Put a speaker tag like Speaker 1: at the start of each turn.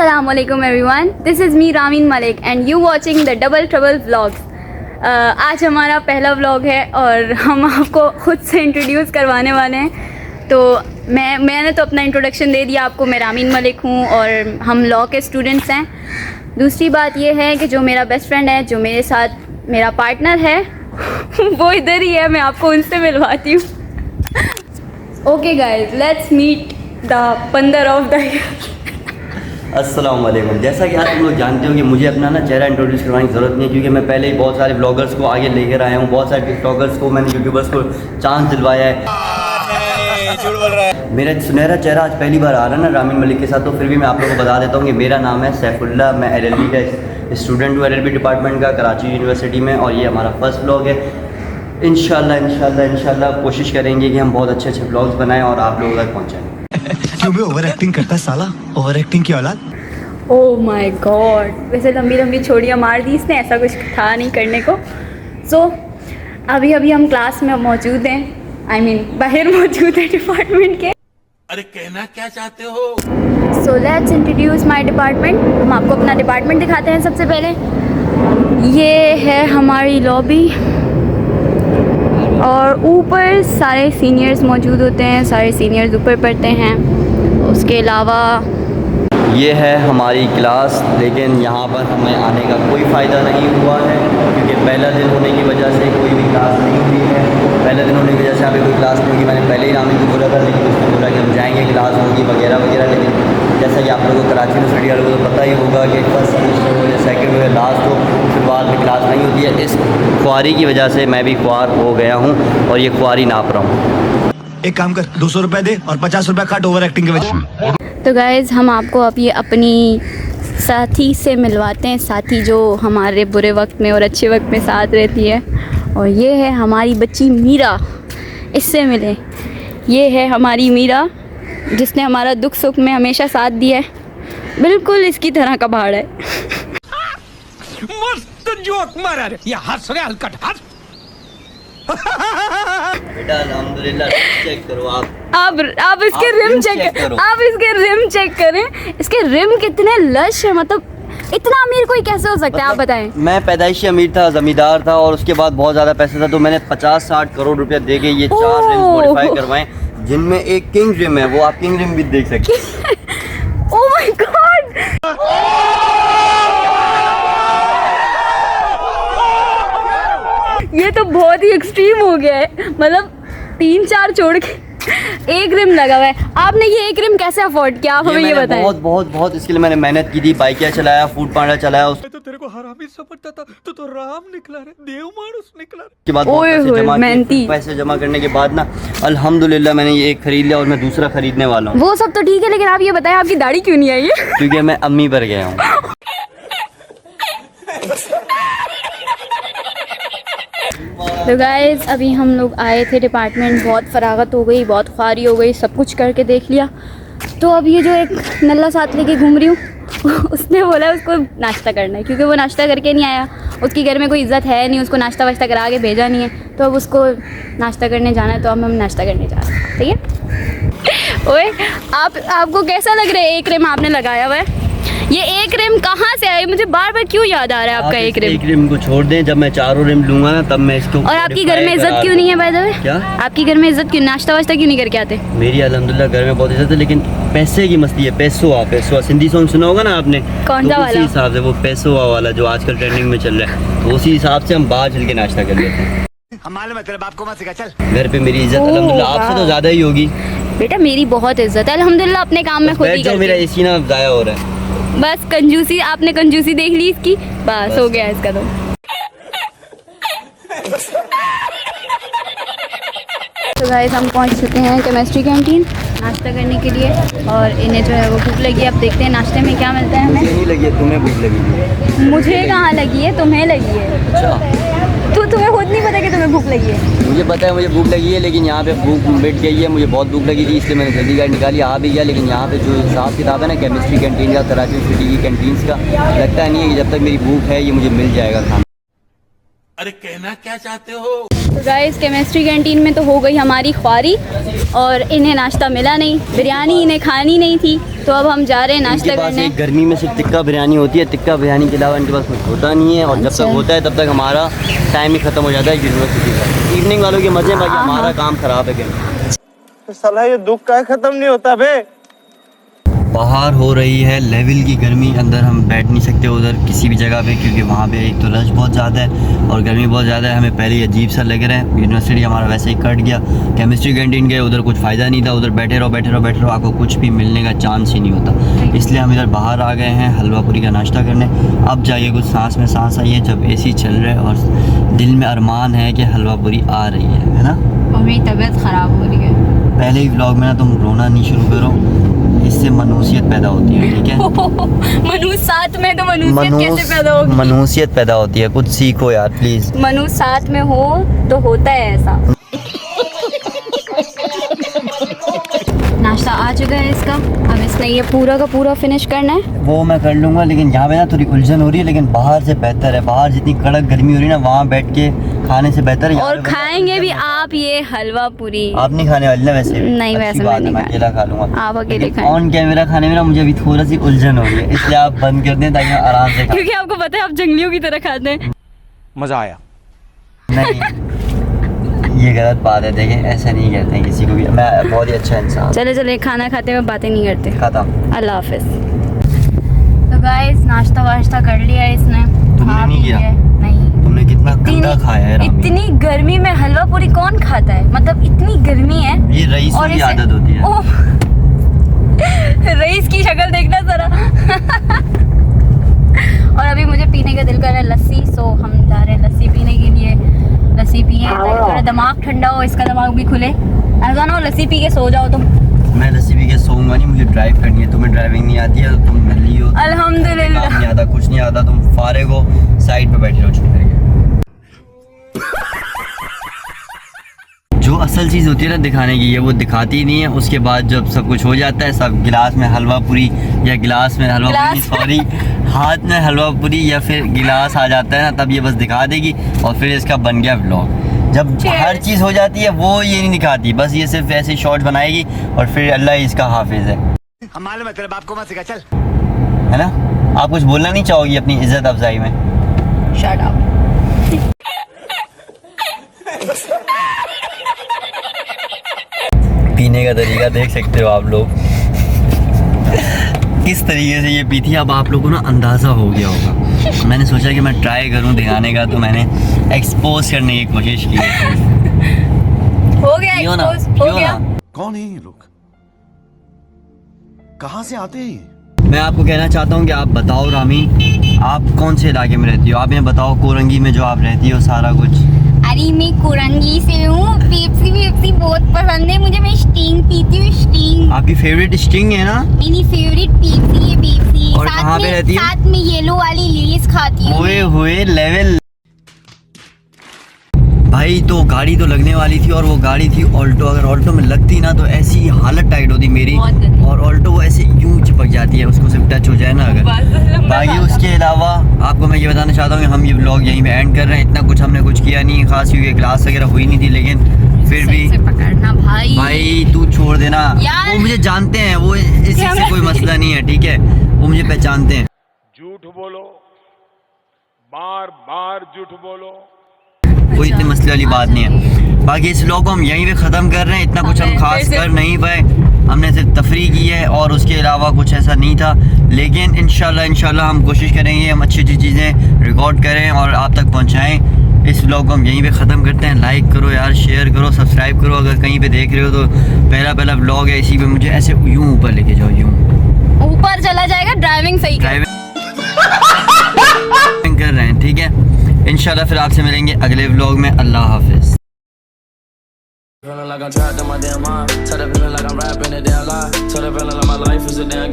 Speaker 1: Assalamualaikum everyone, this is me Ramin Malik and you watching the Double Trouble Vlogs। आज हमारा पहला vlog है और हम आपको खुद से इंट्रोड्यूस करवाने वाले हैं। तो मैंने तो अपना इंट्रोडक्शन दे दिया आपको, मैं रामीन मलिक हूँ और हम लॉ के स्टूडेंट्स हैं। दूसरी बात ये है कि जो मेरा बेस्ट फ्रेंड है, जो मेरे साथ मेरा पार्टनर है वो इधर ही है, मैं आपको उनसे मिलवाती हूँ। Okay guys, let's meet the bandar of the year.
Speaker 2: अस्सलाम वालेकुम। जैसा कि आप लोग जानते हो कि मुझे अपना ना चेहरा इंट्रोड्यूस करवाने की ज़रूरत नहीं है, क्योंकि मैं पहले ही बहुत सारे ब्लॉगर्स को आगे लेकर आया हूँ, बहुत सारे टिकटॉकर्स को, मैंने यूट्यूबर्स को चांस दिलवाया है। झूठ बोल रहा है। मेरा सुनहरा चेहरा आज पहली बार आ रहा है ना रामीन मलिक के साथ, तो फिर भी मैं आप लोगों को बता देता हूँ कि मेरा नाम है सैफुल्ला, मैं LLB का स्टूडेंट हूँ, LLB डिपार्टमेंट का, कराची यूनिवर्सिटी में, और ये हमारा फर्स्ट ब्लॉग है। इंशाल्लाह कोशिश करेंगे कि हम बहुत अच्छे अच्छे ब्लॉग्स बनाएं और आप लोगों तक पहुँचाएँ।
Speaker 3: क्यों भी ओवर एक्टिंग करता है साला, ओवर एक्टिंग की औलाद।
Speaker 1: ओह माय गॉड, वैसे लंबी लंबी छोड़ियाँ मार दी इसने, ऐसा कुछ था नहीं करने को। सो अभी हम क्लास में मौजूद हैं, I mean बाहर मौजूद है डिपार्टमेंट के।
Speaker 4: अरे कहना क्या चाहते हो?
Speaker 1: So let's introduce my department. हम आपको अपना डिपार्टमेंट दिखाते हैं। सबसे पहले ये है हमारी लॉबी और ऊपर सारे सीनियर्स मौजूद होते हैं, सारे सीनियर्स ऊपर पढ़ते हैं। उसके अलावा
Speaker 2: ये है हमारी क्लास, लेकिन यहाँ पर हमें आने का कोई फ़ायदा नहीं हुआ है, क्योंकि पहला दिन होने की वजह से कोई भी क्लास नहीं हुई है। पहले दिन होने की वजह से यहाँ पे कोई क्लास नहीं होगी। मैंने पहले ही रामीन को बोला था, लेकिन उसने बोला कि हम जाएंगे, क्लास होगी वगैरह वगैरह। लेकिन जैसा कि आप लोगों को कराची यूनिवर्सिटी वालों को पता ही होगा कि फर्स्ट सेमेस्टर हो या सेकेंड हो या लास्ट हो, फिर बाद में क्लास नहीं होती है। इस ख्वारी की वजह से मैं भी ख्वार हो गया हूँ और ये ख्वारी नाप रहा हूँ।
Speaker 3: एक काम कर, 200 रुपए दे और 50 रुपए काट ओवर एक्टिंग के वजह।
Speaker 1: तो गाइज़, हम आपको अब ये अपनी साथी से मिलवाते हैं, साथी जो हमारे बुरे वक्त में और अच्छे वक्त में साथ रहती है। और ये है हमारी बच्ची मीरा, इससे मिले। ये है हमारी मीरा, जिसने हमारा दुख सुख में हमेशा साथ दिया है, बिल्कुल इसकी तरह का भाड़ है।
Speaker 4: मस्त जोक मारा रे, ये हंस रहे हलकट हंस।
Speaker 2: बेटा अल्हम्दुलिल्लाह, चेक करो
Speaker 1: आप इसके रिम चेक करो, आप इसके रिम चेक करें। इसके रिम कितने लश है, मतलब इतना अमीर कोई कैसे हो सकता है, आप बताएं।
Speaker 2: मैं पैदाइशी अमीर था, ज़मींदार था, और उसके बाद बहुत ज़्यादा पैसा था, तो मैंने 50-60 करोड़ रुपया दे के ये 4 रिम्स मॉडिफाई करवाएं, जिनमें एक किंग रिम है, वो आप किंग रिम भी देख सकते हैं।
Speaker 1: ओह माय गॉड, ये तो बहुत ही एक्सट्रीम हो गया है। मतलब 3-4 छोड़ के एक रिम लगा हुआ है। आपने ये एक रिम कैसे अफोर्ड किया, आप हमें ये बताएं।
Speaker 2: बहुत इसके लिए मैंने मेहनत की थी, बाइकिया चलाया, फूड पांडा चलाया।
Speaker 4: मैं तो तेरे को हरामी समझता था, तो राम निकला रे, देव मानुस निकला रे।
Speaker 2: उसके बाद पैसे जमा करने के बाद ना अल्हम्दुलिल्लाह मैंने ये एक खरीद लिया और मैं दूसरा खरीदने वाला हूँ।
Speaker 1: वो सब तो ठीक है, लेकिन आप ये बताएं आपकी दाढ़ी क्यों नहीं आई है?
Speaker 2: क्योंकि मैं अम्मी पर गया हूँ।
Speaker 1: तो गाइस, अभी हम लोग आए थे डिपार्टमेंट, बहुत फरागत हो गई, बहुत ख्वारी हो गई, सब कुछ करके देख लिया। तो अब ये जो एक नल्ला साथ लेके घूम रही हूँ उसने बोला उसको नाश्ता करना है, क्योंकि वो नाश्ता करके नहीं आया, उसकी घर में कोई इज़्ज़त है नहीं, उसको नाश्ता वाश्ता करा के भेजा नहीं है, तो अब उसको नाश्ता करने जाना है, तो अब हम नाश्ता करने जा रहे हैं। ठीक है। ओए, आपको कैसा लग रहा है एक रिम आपने लगाया हुआ है? ये एक रिम कहाँ से आई, मुझे बार बार क्यों याद आ रहा है आपका एक रिम
Speaker 2: को छोड़ दें, जब मैं 4 रिम लूंगा ना तब मैं इसको।
Speaker 1: और आपकी घर में इज्जत क्यों नहीं है बाय द वे?
Speaker 2: क्या
Speaker 1: आपकी घर में इज्जत क्यों, नाश्ता वाश्ता क्यों नहीं करके आते?
Speaker 2: मेरी अल्हम्दुलिल्लाह घर में बहुत इज्जत है, लेकिन पैसे की मस्ती है। पैसो सिंधी सॉन्ग सुना होगा ना आपने,
Speaker 1: कौन सा वाला?
Speaker 2: उसी हिसाब से वो पैसो वाला जो आजकल ट्रेंडिंग में चल रहा है, तो उसी हिसाब से हम बाहर चल के नाश्ता कर लेते हैं।
Speaker 3: हमारे में तेरे बाप को मत सिखा, चल।
Speaker 2: घर पे मेरी इज्जत अल्हम्दुलिल्लाह आपसे तो ज्यादा ही होगी।
Speaker 1: बेटा मेरी बहुत इज्जत है अल्हम्दुलिल्लाह, अपने काम में खुद ही करती हूँ।
Speaker 2: मेरा एसी ना जाया हो रहा है।
Speaker 1: बस कंजूसी, आपने कंजूसी देख ली इसकी, बस हो गया इसका। तो गाइस, हम पहुंच चुके हैं केमिस्ट्री कैंटीन नाश्ता करने के लिए, और इन्हें जो है वो भूख लगी है। अब देखते हैं नाश्ते में क्या मिलता है हमें।
Speaker 2: मुझे नहीं लगी है, तुम्हें भूख लगी है।
Speaker 1: मुझे कहाँ लगी है, तुम्हें लगी है।
Speaker 2: अच्छा,
Speaker 1: तो तुम्हें खुद नहीं पता कि तुम्हें भूख लगी है?
Speaker 2: मुझे पता है मुझे भूख लगी है, लेकिन यहाँ पे भूख मिट गई है। मुझे बहुत भूख लगी थी, इसलिए मैंने जल्दी गाड़ी निकाली, आ भी गया। लेकिन यहाँ पे जो हिसाब किताब है ना केमिस्ट्री कैंटीन का, कराची यूनिवर्सिटी की कैंटीन्स का, लगता नहीं है कि जब तक मेरी भूख है ये मुझे मिल जाएगा खाना।
Speaker 4: अरे कहना क्या चाहते हो?
Speaker 1: तो गाइस, केमिस्ट्री कैंटीन में तो हो गई हमारी ख्वारी, और इन्हें नाश्ता मिला नहीं, बिरयानी इन्हें खानी नहीं थी, तो अब हम जा रहे हैं नाश्ता
Speaker 2: इनके पास
Speaker 1: करने।
Speaker 2: एक गर्मी में सिर्फ टिक्का बिरयानी होती है, टिक्का बिरयानी के अलावा इनके पास कुछ होता नहीं है, और जब
Speaker 1: अच्छा।
Speaker 2: तक होता है तब तक हमारा टाइम ही ख़त्म हो जाता है यूनिवर्सिटी का। इवनिंग वालों के मज़े, बाकी हमारा काम ख़राब है। क्या
Speaker 5: साला ये दुख का खत्म नहीं होता बे।
Speaker 2: बाहर हो रही है लेवल की गर्मी, अंदर हम बैठ नहीं सकते उधर किसी भी जगह पे, क्योंकि वहाँ पे एक तो रश बहुत ज़्यादा है और गर्मी बहुत ज़्यादा है। हमें पहले ही अजीब सा लग रहा है। यूनिवर्सिटी हमारा वैसे ही कट गया, केमिस्ट्री कैंटीन गए, उधर कुछ फ़ायदा नहीं था, उधर बैठे रहो आपको कुछ भी मिलने का चांस ही नहीं होता। इसलिए हम इधर बाहर आ गए हैं हलवा पूरी का नाश्ता करने। अब जाइए कुछ सांस में सांस आई है जब AC चल रहा है, और दिल में अरमान है कि हलवा पूरी आ रही है ना।
Speaker 1: और मेरी तबीयत ख़राब हो रही है।
Speaker 2: पहले ही व्लॉग में ना तुम रोना नहीं शुरू करो, इससे मनुष्यत पैदा होती है, ठीक है।
Speaker 1: मनुष्य साथ में तो मनुष्यत कैसे पैदा होगी?
Speaker 2: मनुष्यत पैदा होती है, कुछ सीखो यार प्लीज।
Speaker 1: मनुष्य साथ में हो तो होता है ऐसा। नाश्ता आ चुका है इसका, अब इसने ये पूरा का पूरा फिनिश करना है।
Speaker 2: वो मैं कर लूँगा, लेकिन यहाँ पे ना थोड़ी उलझन हो रही है, लेकिन बाहर से बेहतर है। बाहर जितनी कड़क गर्मी हो रही है ना, वहाँ बैठ के खाने से बेहतर है।
Speaker 1: और खाएंगे भी आप ये हलवा पूरी।
Speaker 2: आप नहीं खाने वाली ना वैसे भी?
Speaker 1: नहीं,
Speaker 2: अच्छी
Speaker 1: वैसे
Speaker 2: बात
Speaker 1: मैं
Speaker 2: है,
Speaker 1: नहीं
Speaker 2: मैं अकेला खा लूँगा।
Speaker 1: आप अकेले
Speaker 2: लेकिन
Speaker 1: खाएं।
Speaker 2: ऑन कैमरा खाने में ना मुझे अभी थोड़ा सी उलझन हो रही है, इसलिए आप बंद कर दें ताकि मैं आराम से खा।
Speaker 1: क्योंकि आपको पता है आप जंगलियों की तरह खाते हैं।
Speaker 5: मजा आया।
Speaker 2: नहीं, ये गलत बात है। देखें, ऐसा नहीं कहते हैं किसी को भी। मैं बहुत ही अच्छा इंसान।
Speaker 1: चले चले, खाना खाते हुए बातें नहीं करते।
Speaker 2: खाता
Speaker 1: अल्लाह हाफिज। तो गाइस नाश्ता वाश्ता कर लिया है इसने।
Speaker 2: तुमने
Speaker 1: खा
Speaker 2: नहीं
Speaker 1: पी
Speaker 2: किया?
Speaker 1: लिया है। नहीं।
Speaker 2: तुमने कितना गंदा खाया है रामी।
Speaker 1: इतनी गर्मी में हलवा पूरी कौन खाता है? मतलब इतनी गर्मी है।
Speaker 2: ये रईसों की
Speaker 1: इसे-
Speaker 2: आदत होती है।
Speaker 1: ओह, रईस की शक्ल देखना जरा। और अभी मुझे पीने का दिल कर रहा है लस्सी, सो हम जा रहे हैं लस्सी पीने के लिए। लस्सी पिए ताकि थोड़ा दिमाग ठंडा हो, इसका दिमाग भी खुले। ऐसा ना हो लस्सी पी के सो जाओ तुम।
Speaker 2: मैं लस्सी पी के सोऊंगा नहीं, मुझे ड्राइव करनी है। तुम्हें ड्राइविंग नहीं आती है, तुम नल्ली हो,
Speaker 1: अल्हम्दुलिल्लाह।
Speaker 2: काम नहीं आता, कुछ नहीं आता, तुम फारिग हो, साइड पे बैठे रहो चुप करके। जो असल चीज़ होती है ना दिखाने की, ये वो दिखाती ही नहीं है। उसके बाद जब सब कुछ हो जाता है, सब गिलास में हलवा पूरी या गिलास में हलवा पूरी, सॉरी, हाथ में हलवा पूरी या फिर गिलास आ जाता है ना, तब ये बस दिखा देगी और फिर इसका बन गया व्लॉग। जब हर चीज़ हो जाती है वो ये नहीं दिखाती, बस ये सिर्फ ऐसे शॉर्ट बनाएगी और फिर अल्लाह ही इसका हाफिज है।
Speaker 3: हम मालूम है तेरे बाप को मत सिखा, चल।
Speaker 2: है ना? आप कुछ बोलना नहीं चाहोगी अपनी इज्जत अफजाई में?
Speaker 1: Shut up.
Speaker 2: पीने का तरीका देख सकते हो आप लोग किस तरीके से ये पी थी। अब आप लोगों को ना अंदाज़ा हो गया होगा। मैंने सोचा कि मैं ट्राई करूं दिखाने का, तो मैंने एक्सपोज करने की कोशिश की।
Speaker 1: हो गया
Speaker 2: क्यों ना?
Speaker 1: expose, हो
Speaker 2: क्यों
Speaker 1: गया।
Speaker 2: ना?
Speaker 3: कौन है ये लोग? कहाँ से आते हैं?
Speaker 2: मैं आपको कहना चाहता हूँ कि आप बताओ रामी, आप कौन से इलाके में रहती हो? आप ये बताओ कोरंगी में जो आप रहती हो सारा कुछ।
Speaker 1: अरे मैं कोरंगी से हूँ। पेप्सी बहुत पसंद है मुझे। मैं स्टिंग पीती हूँ, स्टिंग।
Speaker 2: आपकी फेवरेट स्टिंग है ना?
Speaker 1: मेरी फेवरेट पेप्सी है, पेप्सी।
Speaker 2: और कहाँ पे रहती हो?
Speaker 1: साथ में येलो वाली लेस खाती हूँ।
Speaker 2: हुए हुए लेवल भाई। तो गाड़ी तो लगने वाली थी और वो गाड़ी थी ऑल्टो। अगर ऑल्टो में लगती ना तो ऐसी हालत टाइट होती मेरी, और ऑल्टो वो ऐसे यूं चिपक जाती है, उसको सिर्फ टच हो जाए ना अगर। बाकी उसके अलावा आपको मैं ये बताना चाहता हूँ कि हम ये व्लॉग यहीं पे एंड कर रहे हैं। इतना कुछ हमने कुछ किया नहीं खास, क्योंकि क्लास वगैरह हुई नहीं थी, लेकिन फिर भी
Speaker 1: पकड़ना भाई
Speaker 2: तू छोड़ देना।
Speaker 1: यार।
Speaker 2: वो मुझे जानते हैं, वो इसी से कोई मसला नहीं है, ठीक है? वो मुझे पहचानते हैं।
Speaker 6: झूठ बोलो, बार बार झूठ बोलो।
Speaker 2: कोई इतनी मसले वाली बात नहीं है। बाकी इस व्लॉग को हम यहीं पे ख़त्म कर रहे हैं। इतना कुछ हम खास कर नहीं पाए, हमने सिर्फ तफरी की है और उसके अलावा कुछ ऐसा नहीं था। लेकिन इंशाल्लाह हम कोशिश करेंगे हम अच्छी चीज़ें रिकॉर्ड करें और आप तक पहुंचाएं। इस व्लॉग को हम यहीं पे ख़त्म करते हैं। लाइक करो यार, शेयर करो, सब्सक्राइब करो। अगर कहीं पे देख रहे हो तो पहला व्लॉग है, इसी पे मुझे ऐसे यूँ ऊपर लेके जाओ, यूँ
Speaker 1: ऊपर चला जाएगा। ड्राइविंग सही कर।
Speaker 2: ड्राइविंग कर रहे हैं, ठीक है? इंशाल्लाह फिर आपसे मिलेंगे अगले व्लॉग में। अल्लाह हाफिज़।
Speaker 7: Feeling like I'm trapped in my damn mind. Tell the feeling like I'm rapping a damn lie. Tell the feeling like my life is a damn game.